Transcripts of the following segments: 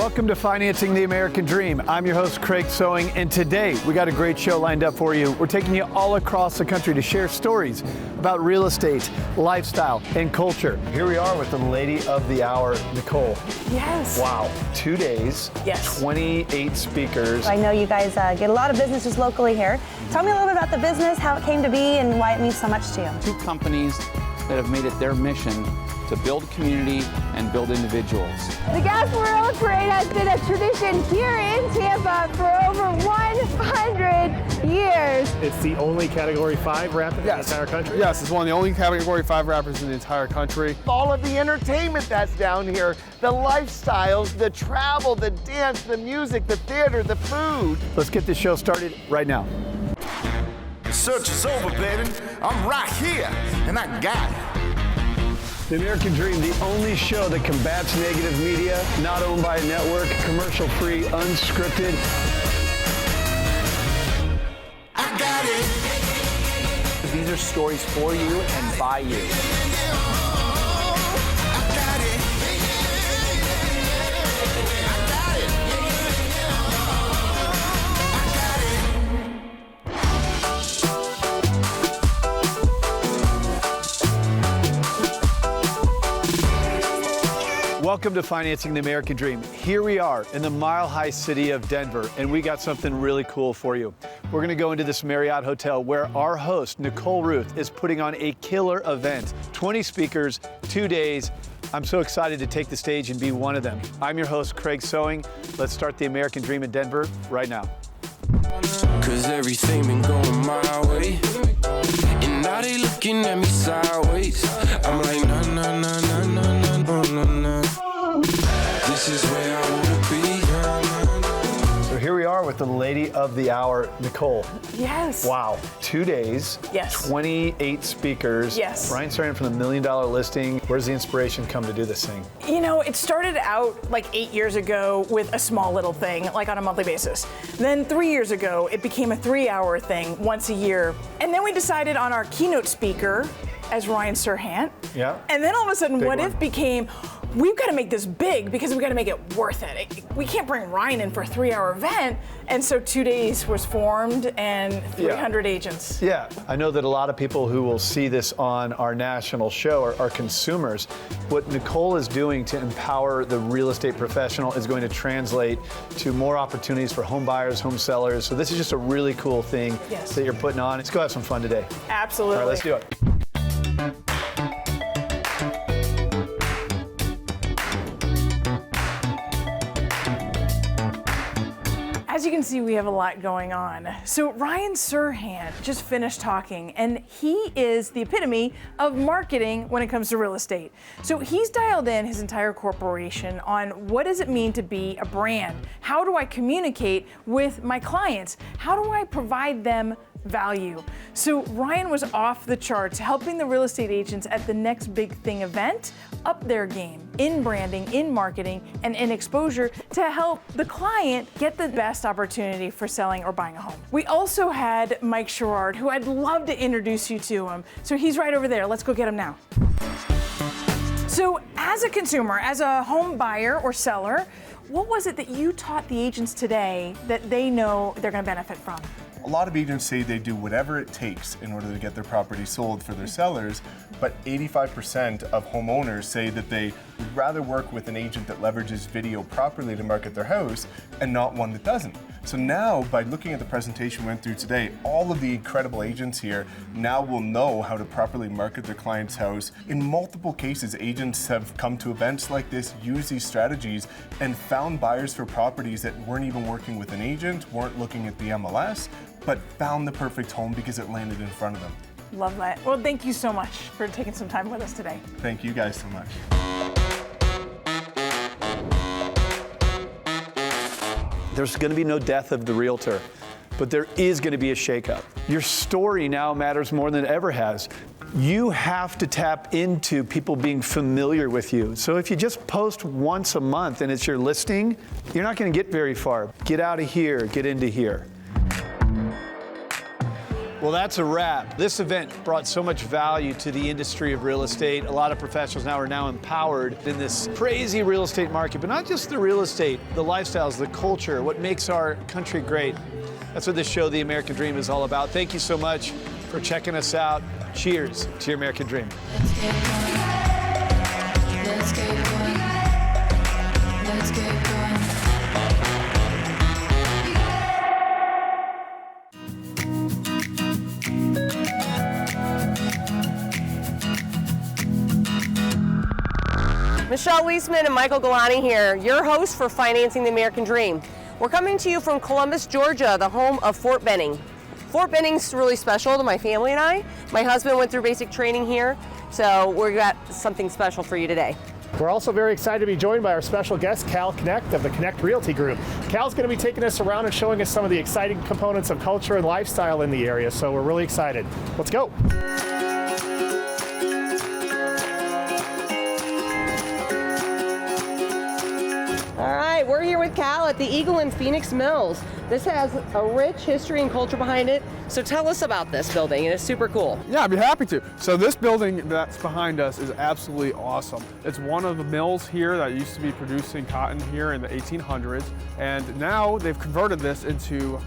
Welcome to Financing the American Dream. I'm your host, Craig Sewing, and today we got a great show lined up for you. We're taking you all across the country to share stories about real estate, lifestyle, and culture. Here we are with the lady of the hour, Nicole. Yes. Wow, 2 days, yes. 28 speakers. I know you guys get a lot of businesses locally here. Tell me a little bit about the business, how it came to be, and why it means so much to you. Two companies that have made it their mission to build community and build individuals. The Gasparilla Parade has been a tradition here in Tampa for over 100 years. It's the only Category 5 rapper in the entire country? Yes, it's one of the only Category 5 rappers in the entire country. All of the entertainment that's down here, the lifestyles, the travel, the dance, the music, the theater, the food. Let's get this show started right now. The search is over, baby. I'm right here, and I got it. The American Dream, the only show that combats negative media, not owned by a network, commercial-free, unscripted. I got it. These are stories for you and by you. I got it. I got it. Welcome to Financing the American Dream. Here we are in the mile-high city of Denver, and we got something really cool for you. We're going to go into this Marriott hotel where our host, Nicole Ruth, is putting on a killer event. 20 speakers, 2 days. I'm so excited to take the stage and be one of them. I'm your host, Craig Sewing. Let's start the American Dream in Denver right now. Cause everything been going my way, and now they looking at me sideways. I'm like, nah, nah, nah, nah, nah, nah, nah, nah. This is where I wanna be. So here we are with the lady of the hour, Nicole. Yes. Wow, 2 days, yes. 28 speakers. Yes. Ryan starting from the $1 Million Listing. Where does the inspiration come to do this thing? You know, it started out like 8 years ago with a small little thing, like on a monthly basis. Then 3 years ago, it became a 3-hour thing once a year. And then we decided on our keynote speaker as Ryan Serhant. Yeah. And then all of a sudden, Big What one. If became, we've got to make this big because we've got to make it worth it. We can't bring Ryan in for a 3-hour event. And so 2 days was formed and 300 agents. Yeah, I know that a lot of people who will see this on our national show are consumers. What Nicole is doing to empower the real estate professional is going to translate to more opportunities for home buyers, home sellers. So this is just a really cool thing that you're putting on. Let's go have some fun today. Absolutely. All right, let's do it. As you can see, we have a lot going on. So Ryan Serhant just finished talking, and he is the epitome of marketing when it comes to real estate. So he's dialed in his entire corporation on what does it mean to be a brand? How do I communicate with my clients? How do I provide them value? So Ryan was off the charts, helping the real estate agents at the Next Big Thing event up their game in branding, in marketing, and in exposure to help the client get the best opportunity for selling or buying a home. We also had Mike Sherrard, who I'd love to introduce you to him. So he's right over there. Let's go get him now. So as a consumer, as a home buyer or seller, what was it that you taught the agents today that they know they're going to benefit from? A lot of agents say they do whatever it takes in order to get their property sold for their sellers, but 85% of homeowners say that they would rather work with an agent that leverages video properly to market their house and not one that doesn't. So now, by looking at the presentation we went through today, all of the incredible agents here now will know how to properly market their client's house. In multiple cases, agents have come to events like this, used these strategies, and found buyers for properties that weren't even working with an agent, weren't looking at the MLS, but found the perfect home because it landed in front of them. Love that. Well, thank you so much for taking some time with us today. Thank you guys so much. There's going to be no death of the realtor, but there is going to be a shakeup. Your story now matters more than it ever has. You have to tap into people being familiar with you. So if you just post once a month and it's your listing, you're not going to get very far. Get out of here, get into here. Well, that's a wrap. This event brought so much value to the industry of real estate. A lot of professionals now are empowered in this crazy real estate market, but not just the real estate, the lifestyles, the culture, what makes our country great. That's what this show, The American Dream, is all about. Thank you so much for checking us out. Cheers to your American Dream. Let's get going. Let's get going. Let's get going. Michelle Weisman and Michael Galani here, your hosts for Financing the American Dream. We're coming to you from Columbus, Georgia, the home of Fort Benning. Fort Benning's really special to my family and I. My husband went through basic training here, so we've got something special for you today. We're also very excited to be joined by our special guest, Cal Knecht of the Knecht Realty Group. Cal's going to be taking us around and showing us some of the exciting components of culture and lifestyle in the area, so we're really excited. Let's go. All right, we're here with Cal at the Eagle in Phoenix Mills. This has a rich history and culture behind it. So tell us about this building. It is super cool. Yeah, I'd be happy to. So this building that's behind us is absolutely awesome. It's one of the mills here that used to be producing cotton here in the 1800s, and now they've converted this into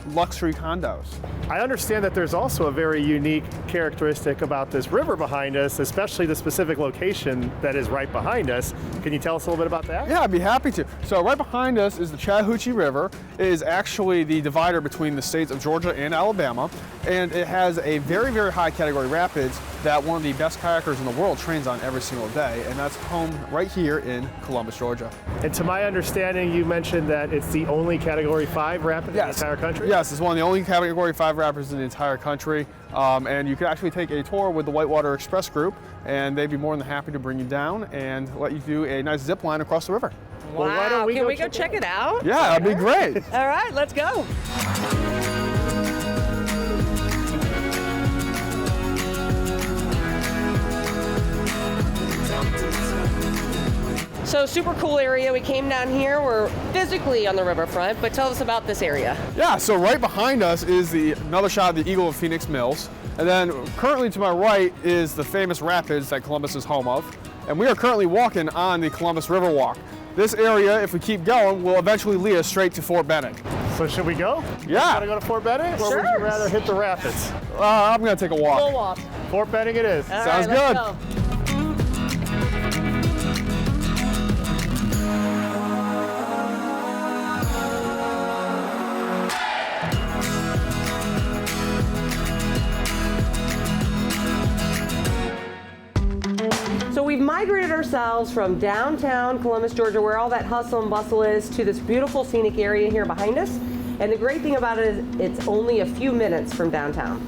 luxury condos. I understand that there's also a very unique characteristic about this river behind us, especially the specific location that is right behind us. Can you tell us a little bit about that? Yeah, I'd be happy to. So right behind us is the Chattahoochee River. It is actually the divider between the states of Georgia and Alabama, and it has a very, very high category rapids that one of the best kayakers in the world trains on every single day, and that's home right here in Columbus, Georgia. And to my understanding, you mentioned that it's the only Category 5 rapid in the entire country? Yes, it's one of the only Category 5 rapids in the entire country, and you can actually take a tour with the Whitewater Express Group, and they'd be more than happy to bring you down and let you do a nice zip line across the river. Wow, well, why don't can we go check it out? Yeah, that'd be great. All right, let's go. So super cool area. We came down here. We're physically on the riverfront, but tell us about this area. Yeah, so right behind us is another shot of the Eagle of Phoenix Mills. And then currently to my right is the famous rapids that Columbus is home of. And we are currently walking on the Columbus River Walk. This area, if we keep going, will eventually lead us straight to Fort Benning. So should we go? Yeah. Want to go to Fort Benning? Or would you rather hit the rapids? I'm going to take a walk. We'll walk. Fort Benning it is. All Sounds right, good. Let's go. So we've migrated ourselves from downtown Columbus, Georgia, where all that hustle and bustle is, to this beautiful scenic area here behind us. And the great thing about it is it's only a few minutes from downtown.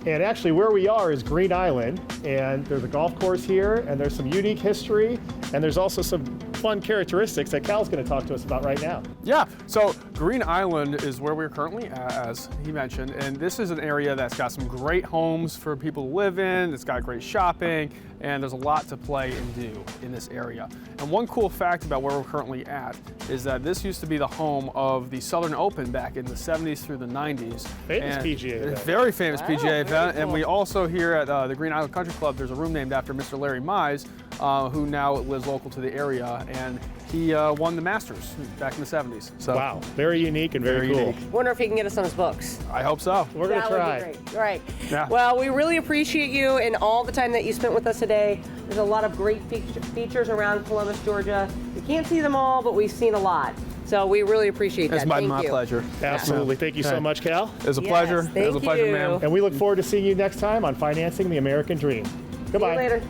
And actually where we are is Green Island, and there's a golf course here, and there's some unique history, and there's also some fun characteristics that Cal's going to talk to us about right now. Yeah, so Green Island is where we're currently at, as he mentioned, and this is an area that's got some great homes for people to live in, it's got great shopping, and there's a lot to play and do in this area. And one cool fact about where we're currently at is that this used to be the home of the Southern Open back in the 70s through the 90s. Famous PGA event. Very famous PGA event, cool. And we also here at the Green Island Country Club, there's a room named after Mr. Larry Mize, who now lives local to the area, and he won the Masters back in the 70s. So wow, very unique and very cool. unique. Wonder if he can get us on his books. I hope so. We're going to try. That would be great. All right. Yeah. Well, we really appreciate you and all the time that you spent with us today. There's a lot of great features around Columbus, Georgia. We can't see them all, but we've seen a lot. So we really appreciate that. It's my pleasure. Absolutely. Thank you so much, Cal. It was a pleasure. Yes, It was a pleasure, thank ma'am. And we look forward to seeing you next time on Financing the American Dream. Goodbye. See you later.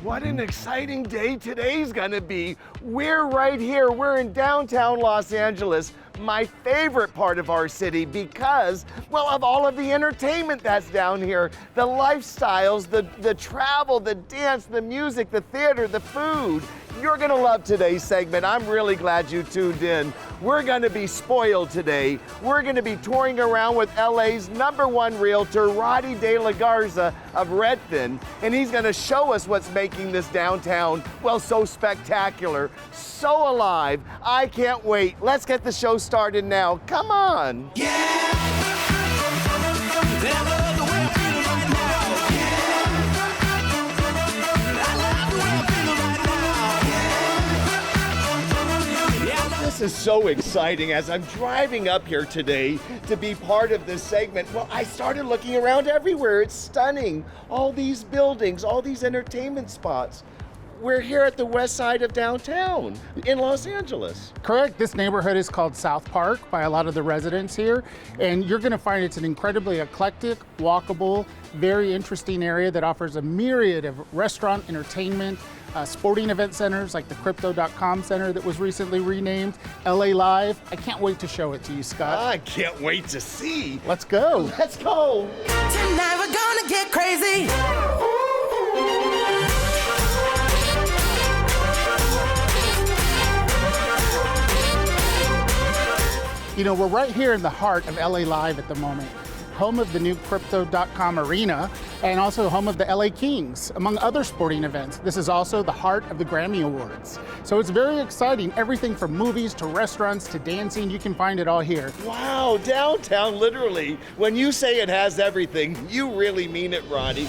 What an exciting day today's gonna be. We're right here, we're in downtown Los Angeles, my favorite part of our city because, well, of all of the entertainment that's down here, the lifestyles, the travel, the dance, the music, the theater, the food. You're gonna love today's segment. I'm really glad you tuned in. We're gonna be spoiled today. We're gonna be touring around with LA's #1 realtor, Roddy De La Garza of Redfin, and he's gonna show us what's making this downtown, well, so spectacular, so alive. I can't wait. Let's get the show started now. Come on. This is so exciting. As I'm driving up here today to be part of this segment, well, I started looking around everywhere. It's stunning. All these buildings, all these entertainment spots. We're here at the west side of downtown in Los Angeles. Correct. This neighborhood is called South Park by a lot of the residents here, and you're going to find it's an incredibly eclectic, walkable, very interesting area that offers a myriad of restaurant, entertainment, sporting event centers like the Crypto.com Center that was recently renamed, LA Live. I can't wait to show it to you, Scott. I can't wait to see. Let's go. Let's go. Tonight we're gonna get crazy. You know, we're right here in the heart of LA Live at the moment, home of the new Crypto.com Arena and also home of the LA Kings, among other sporting events. This is also the heart of the Grammy Awards. So it's very exciting. Everything from movies to restaurants to dancing, you can find it all here. Wow, downtown, literally. When you say it has everything, you really mean it, Roddy.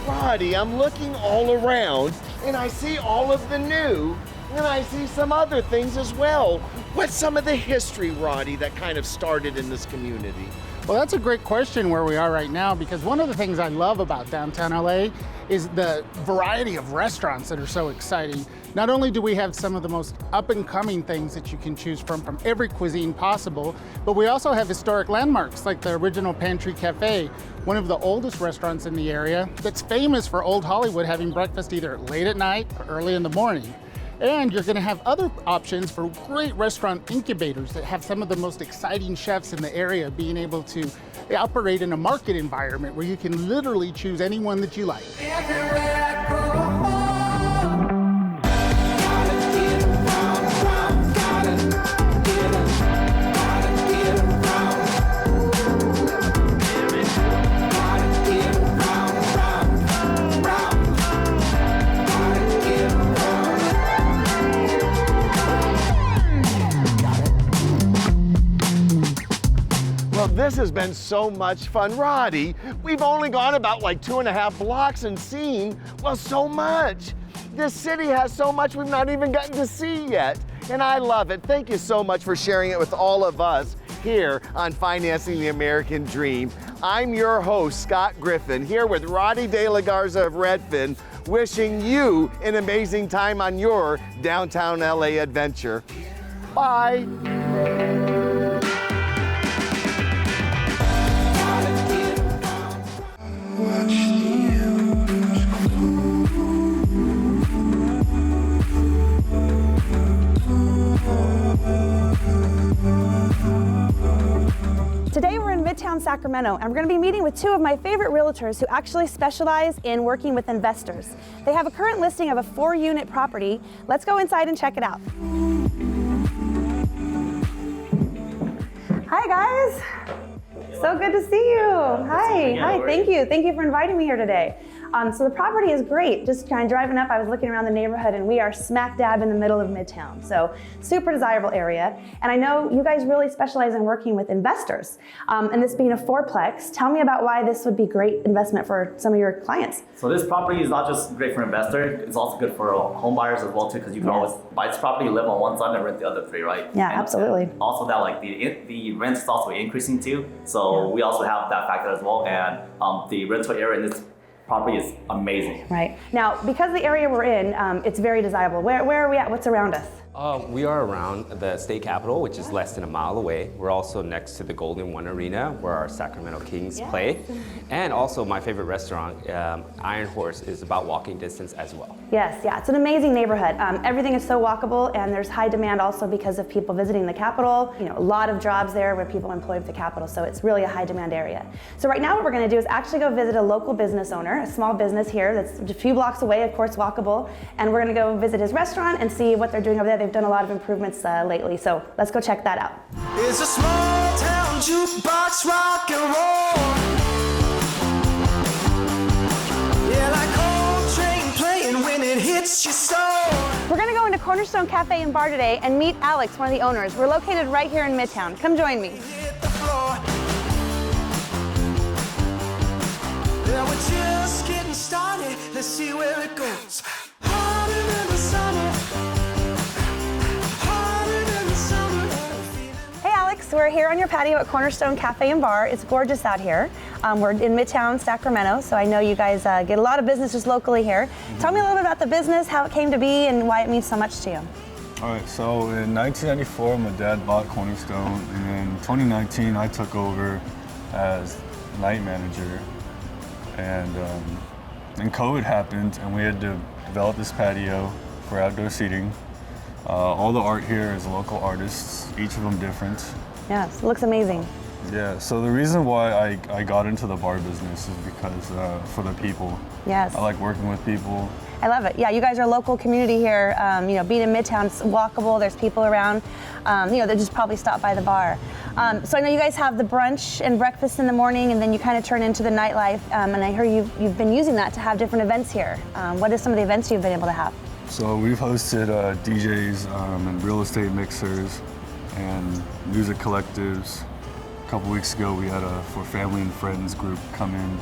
Roddy, I'm looking all around and I see all of the new, and I see some other things as well. What's some of the history, Roddy, that kind of started in this community? Well, that's a great question where we are right now, because one of the things I love about downtown LA is the variety of restaurants that are so exciting. Not only do we have some of the most up-and-coming things that you can choose from every cuisine possible, but we also have historic landmarks like the original Pantry Cafe, one of the oldest restaurants in the area that's famous for old Hollywood having breakfast either late at night or early in the morning. And you're gonna have other options for great restaurant incubators that have some of the most exciting chefs in the area being able to operate in a market environment where you can literally choose anyone that you like. This has been so much fun. Roddy, we've only gone about like 2.5 blocks and seen, well, so much. This city has so much we've not even gotten to see yet. And I love it. Thank you so much for sharing it with all of us here on Financing the American Dream. I'm your host, Scott Griffin, here with Roddy De La Garza of Redfin, wishing you an amazing time on your downtown LA adventure. Bye. Today we're in Midtown Sacramento, and we're going to be meeting with two of my favorite realtors who actually specialize in working with investors. They have a current listing of a 4-unit property. Let's go inside and check it out. Hi guys. So good to see you. Hi, thank you. Thank you for inviting me here today. So the property is great. Just kind of driving up, I was looking around the neighborhood, and we are smack dab in the middle of Midtown. So super desirable area. And I know you guys really specialize in working with investors. And this being a 4-plex, tell me about why this would be great investment for some of your clients. So this property is not just great for investors, it's also good for home buyers as well too, because you can always buy this property, live on one side and rent the other 3, right? Yeah, and absolutely. Also that like the rent is also increasing too. So we also have that factor as well. And the rental area in this property is amazing. Right. Now, because the area we're in, it's very desirable. Where are we at? What's around us? We are around the state capitol, which is less than a mile away. We're also next to the Golden One Arena, where our Sacramento Kings play. And also my favorite restaurant, Iron Horse, is about walking distance as well. Yes, yeah, it's an amazing neighborhood. Everything is so walkable, and there's high demand also because of people visiting the Capitol. You know, a lot of jobs there where people are employed with the Capitol, so it's really a high demand area. So right now what we're going to do is actually go visit a local business owner, a small business here that's a few blocks away, of course, walkable, and we're going to go visit his restaurant and see what they're doing over there. They've done a lot of improvements lately, so let's go check that out. It's a small town jukebox, rock and roll. Yeah, like Coltrane playing when it hits your soul. We're going to go into Cornerstone Cafe and Bar today and meet Alex, one of the owners. We're located right here in Midtown. Come join me. Yeah, we're just getting started. Let's see where it goes. Harder than the summer. Harder than the summer. Hey Alex, we're here on your patio at Cornerstone Cafe and Bar. It's gorgeous out here. We're in Midtown, Sacramento, so I know you guys get a lot of business just locally here. Tell me a little bit about the business, how it came to be, and why it means so much to you. All right, so in 1994, my dad bought Cornerstone, and in 2019, I took over as night manager. And then COVID happened, and we had to develop this patio for outdoor seating. All the art here is local artists, each of them different. Yes, it looks amazing. Yeah, so the reason why I got into the bar business is because for the people. Yes. I like working with people. I love it. Yeah, you guys are a local community here. You know, being in Midtown, it's walkable. There's people around. You know, they just probably stop by the bar. So I know you guys have the brunch and breakfast in the morning, and then you kind of turn into the nightlife. And I hear you've been using that to have different events here. What are some of the events you've been able to have? So we've hosted DJs and real estate mixers and music collectives. A couple weeks ago, we had a For Family and Friends group come in.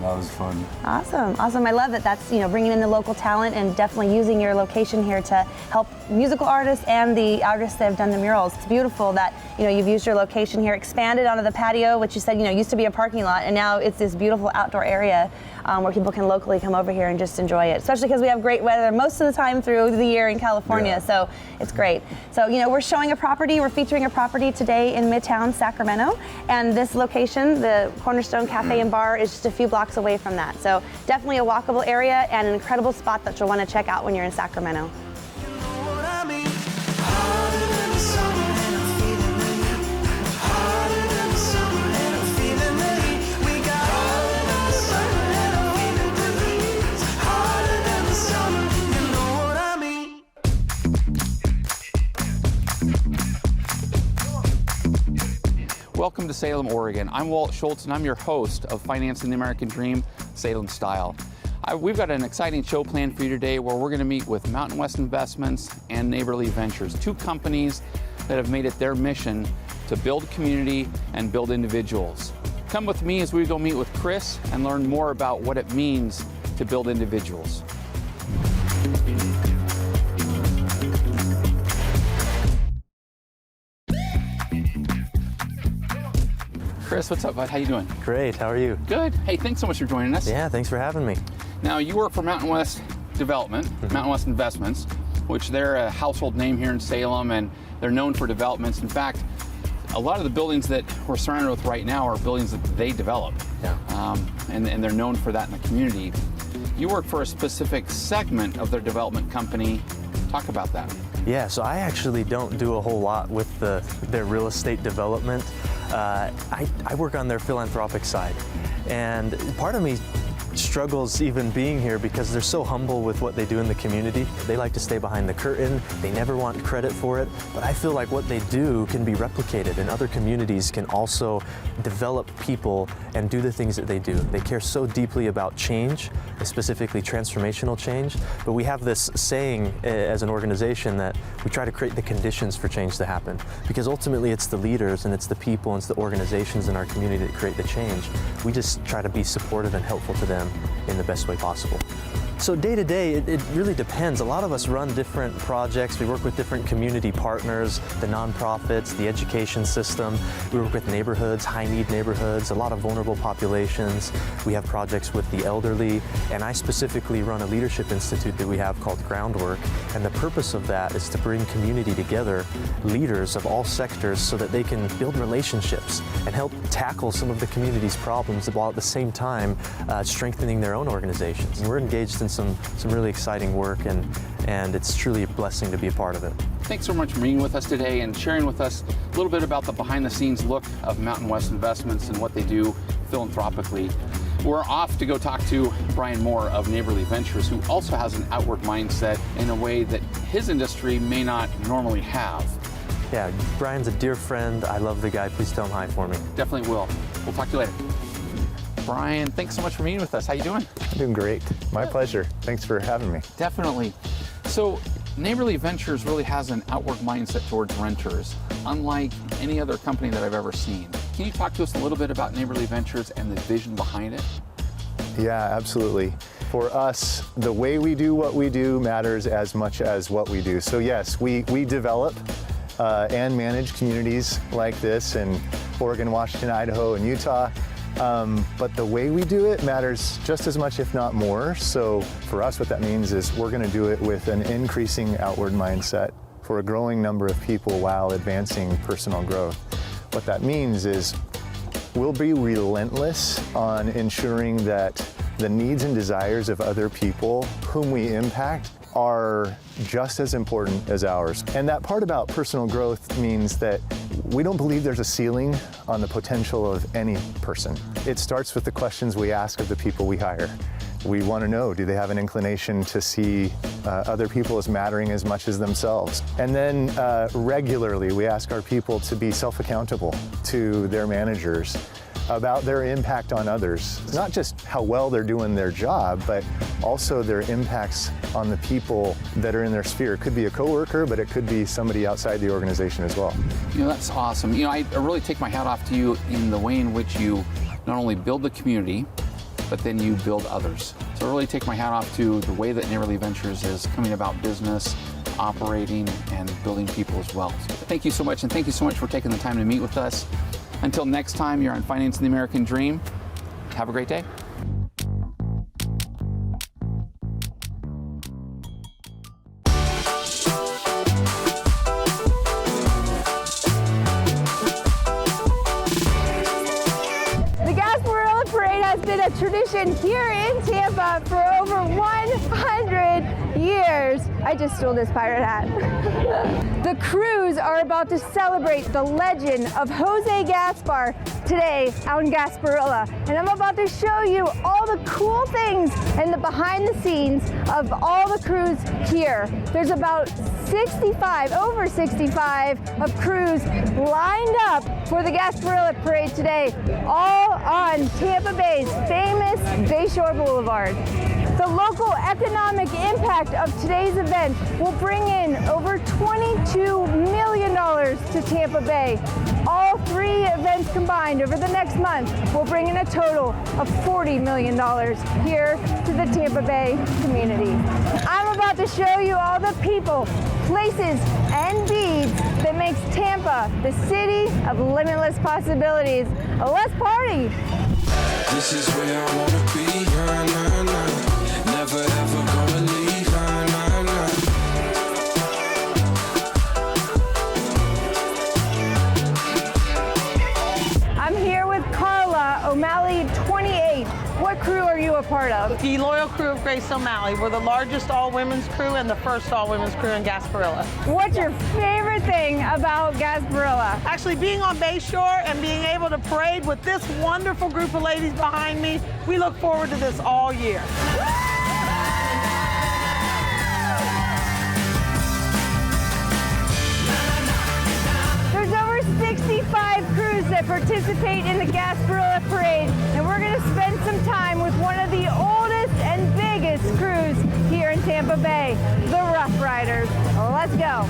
That was fun. Awesome, awesome. I love it. That's, you know, bringing in the local talent and definitely using your location here to help musical artists and the artists that have done the murals. It's beautiful that, you know, you've used your location here, expanded onto the patio, which you said, you know, used to be a parking lot, and now it's this beautiful outdoor area where people can locally come over here and just enjoy it, especially because we have great weather most of the time through the year in California, so it's great. So, you know, we're showing a property, we're featuring a property today in Midtown, Sacramento, and this location, the Cornerstone Cafe and Bar, is just a few blocks away from that. So definitely a walkable area and an incredible spot that you'll want to check out when you're in Sacramento. Welcome to Salem, Oregon. I'm Walt Schultz, and I'm your host of Financing the American Dream, Salem Style. We've got an exciting show planned for you today where we're going to meet with Mountain West Investments and Neighborly Ventures, two companies that have made it their mission to build community and build individuals. Come with me as we go meet with Chris and learn more about what it means to build individuals. Chris, what's up, bud? How you doing? Great, how are you? Good. Hey, thanks so much for joining us. Yeah, thanks for having me. Now, you work for Mountain West Development, Mountain West Investments, which they're a household name here in Salem, and they're known for developments. In fact, a lot of the buildings that we're surrounded with right now are buildings that they develop. Yeah. And they're known for that in the community. You work for a specific segment of their development company. Talk about that. Yeah, so I actually don't do a whole lot with their real estate development. I work on their philanthropic side. And part of me struggles even being here because they're so humble with what they do in the community. They like to stay behind the curtain. They never want credit for it. But I feel like what they do can be replicated, and other communities can also develop people and do the things that they do. They care so deeply about change, specifically transformational change. But we have this saying as an organization that we try to create the conditions for change to happen, because ultimately it's the leaders and it's the people and it's the organizations in our community that create the change. We just try to be supportive and helpful to them in the best way possible. So day to day, it really depends. A lot of us run different projects. We work with different community partners, the nonprofits, the education system. We work with neighborhoods, high-need neighborhoods, a lot of vulnerable populations. We have projects with the elderly, and I specifically run a leadership institute that we have called Groundwork. And the purpose of that is to bring community together, leaders of all sectors, so that they can build relationships and help tackle some of the community's problems while at the same time strengthening their own organizations. And we're engaged in some really exciting work, and it's truly a blessing to be a part of it. Thanks so much for being with us today and sharing with us a little bit about the behind-the-scenes look of Mountain West Investments and what they do philanthropically. We're off to go talk to Brian Moore of Neighborly Ventures, who also has an outward mindset in a way that his industry may not normally have. Yeah, Brian's a dear friend. I love the guy. Please tell him hi for me. Definitely will. We'll talk to you later. Brian, thanks so much for meeting with us. How you doing? I'm doing great. My pleasure. Thanks for having me. Definitely. So, Neighborly Ventures really has an outward mindset towards renters, unlike any other company that I've ever seen. Can you talk to us a little bit about Neighborly Ventures and the vision behind it? Yeah, absolutely. For us, the way we do what we do matters as much as what we do. So yes, we develop and manage communities like this in Oregon, Washington, Idaho, and Utah. But the way we do it matters just as much, if not more. So for us, what that means is we're going to do it with an increasing outward mindset for a growing number of people while advancing personal growth. What that means is we'll be relentless on ensuring that the needs and desires of other people whom we impact are just as important as ours. And that part about personal growth means that we don't believe there's a ceiling on the potential of any person. It starts with the questions we ask of the people we hire. We want to know, do they have an inclination to see other people as mattering as much as themselves? And then regularly we ask our people to be self-accountable to their managers about their impact on others. Not just how well they're doing their job, but also their impacts on the people that are in their sphere. It could be a coworker, but it could be somebody outside the organization as well. You know, that's awesome. You know, I really take my hat off to you in the way in which you not only build the community, but then you build others. So I really take my hat off to the way that Neighborly Ventures is coming about business, operating, and building people as well. So thank you so much, and thank you so much for taking the time to meet with us. Until next time, you're on Financing the American Dream. Have a great day. The Gasparilla Parade has been a tradition here in Tampa for over 100 years. I just stole this pirate hat. The crews are about to celebrate the legend of Jose Gaspar today out in Gasparilla. And I'm about to show you all the cool things and the behind the scenes of all the crews here. There's about over 65 of crews lined up for the Gasparilla Parade today, all on Tampa Bay's famous Bayshore Boulevard. The local economic impact of today's event will bring in over $22 million to Tampa Bay. All three events combined over the next month will bring in a total of $40 million here to the Tampa Bay community. I'm about to show you all the people, places, and beads that makes Tampa the city of limitless possibilities. Let's party! This is where I wanna be, nah, nah, nah. Never ever gonna leave, nah, nah, nah. I'm here with Carla O'Malley, 28. What crew are you a part of? The Loyal Crew of Grace O'Malley. We're the largest all-women's crew and the first all-women's crew in Gasparilla. What's your favorite thing about Gasparilla? Actually, being on Bayshore and being able to parade with this wonderful group of ladies behind me, we look forward to this all year. There's over 65 crews that participate in the Gasparilla Parade, and we're going to spend some time with one of the oldest and biggest crews here in Tampa Bay, the Rough Riders. Let's go.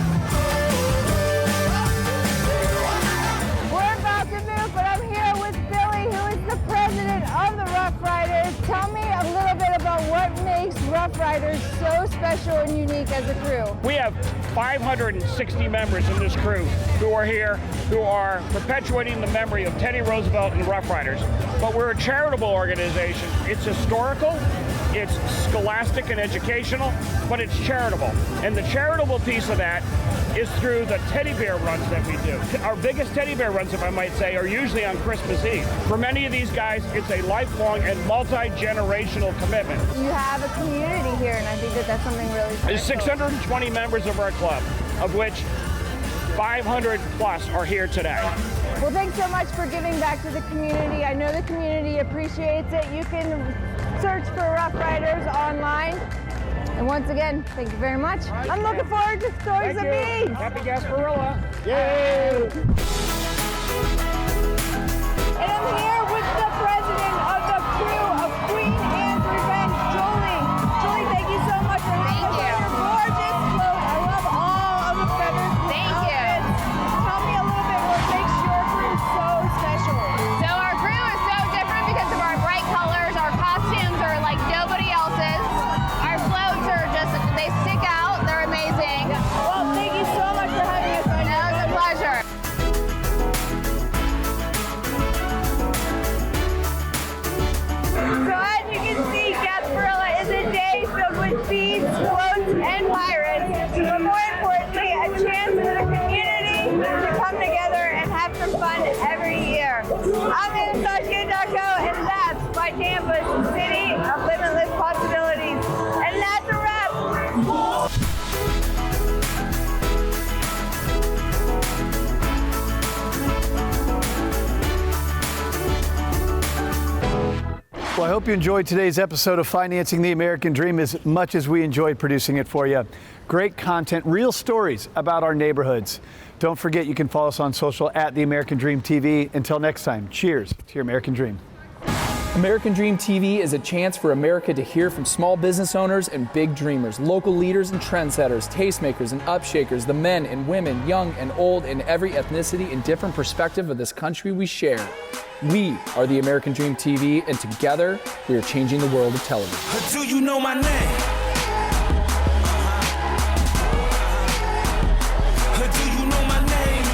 We're about to move, but I'm here with Billy, who is the president of the Rough Riders. Tell me a little bit about what makes Rough Riders so special and unique as a crew? We have 560 members in this crew who are here, who are perpetuating the memory of Teddy Roosevelt and the Rough Riders. But we're a charitable organization. It's historical, it's scholastic and educational, but it's charitable. And the charitable piece of that is through the teddy bear runs that we do. Our biggest teddy bear runs, if I might say, are usually on Christmas Eve. For many of these guys, it's a lifelong and multi-generational commitment. You have a community here, and I think that that's something really special. There's 620 members of our club, of which 500 plus are here today. Well, thanks so much for giving back to the community. I know the community appreciates it. You can search for Rough Riders online. And once again, thank you very much. I'm looking forward to Stories of Beans. Happy Gasparilla. Yay! And I'm here with the president of the crew of Queen Anne's Revenge, Julie. Julie, thank you so much for having us on your gorgeous float. I love all of the feathers. Thank you. Tell me a little bit what makes your crew so special. So our crew is so different because of our bright colors. Our costumes are like nobody else's. Our floats are just, they stick out. They're amazing. Well, thank you so much for having us on. No, it's a pleasure. So as you can see, Gasparilla is a day filled with beads, floats, and pirates. But more importantly, a chance for the community to come together and have some fun every year. I'm Natasha.co, and that's my Tampa's City of Limitless Possibilities. And that's a wrap. Well, I hope you enjoyed today's episode of Financing the American Dream as much as we enjoyed producing it for you. Great content, real stories about our neighborhoods. Don't forget you can follow us on social at The American Dream TV. Until next time, cheers to your American Dream. American Dream TV is a chance for America to hear from small business owners and big dreamers, local leaders and trendsetters, tastemakers and upshakers, the men and women, young and old, in every ethnicity and different perspective of this country we share. We are the American Dream TV, and together we are changing the world of television. Do you know my name? Do you know my name?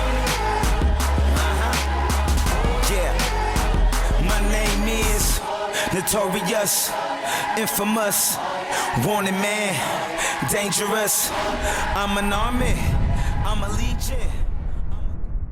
Yeah, my name is Notorious, Infamous, Wanted Man, Dangerous. I'm an army, I'm a legion.